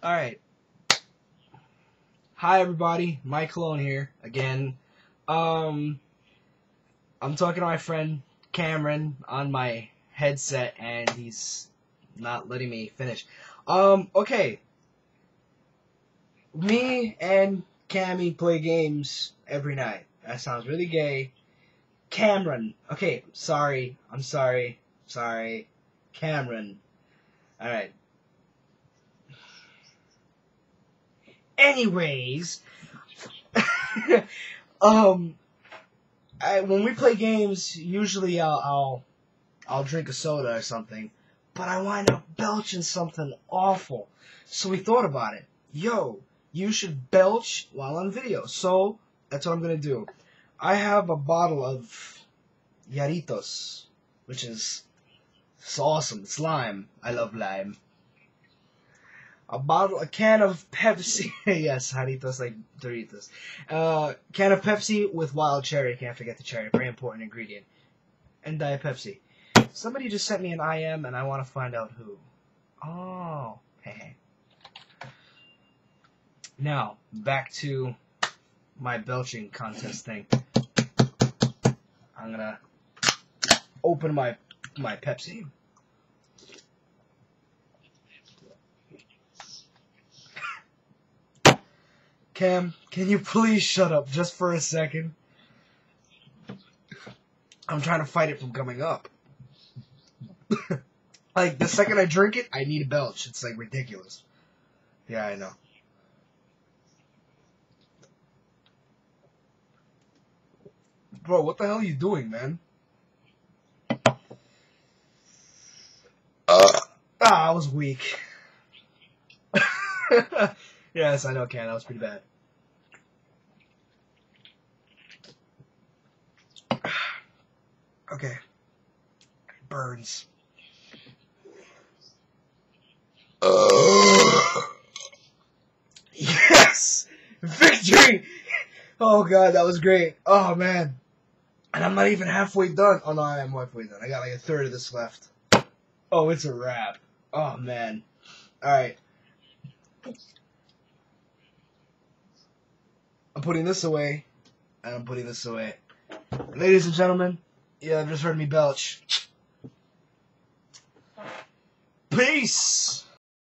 Alright. Hi everybody, Mike Cologne here, again. I'm talking to my friend Cameron on my headset and he's not letting me finish. Okay. Me and Cammy play games every night. That sounds really gay. Cameron. Okay, sorry. I'm sorry. Sorry. Cameron. Alright. Anyways, when we play games, usually I'll drink a soda or something, but I wind up belching something awful. So we thought about it. Yo, you should belch while on video. So that's what I'm gonna do. I have a bottle of Yarritos, which is it's awesome. It's lime. I love lime. A can of Pepsi. Yes, Jarritos like Doritos. Can of Pepsi with wild cherry. Can't forget the cherry. Very important ingredient. And Diet Pepsi. Somebody just sent me an IM and I want to find out who. Oh, hey. Now, back to my belching contest thing. I'm gonna open my Pepsi. Cam, can you please shut up just for a second? I'm trying to fight it from coming up. Like, the second I drink it, I need a belch. It's, like, ridiculous. Yeah, I know. Bro, what the hell are you doing, man? I was weak. Yes, I know, Cam. That was pretty bad. Okay. It burns. Yes! Victory! Oh, God, that was great. Oh, man. And I'm not even halfway done. Oh, no, I am halfway done. I got like a third of this left. Oh, it's a wrap. Oh, man. Alright. I'm putting this away, and I'm putting this away. Ladies and gentlemen, you have just heard me belch. Peace!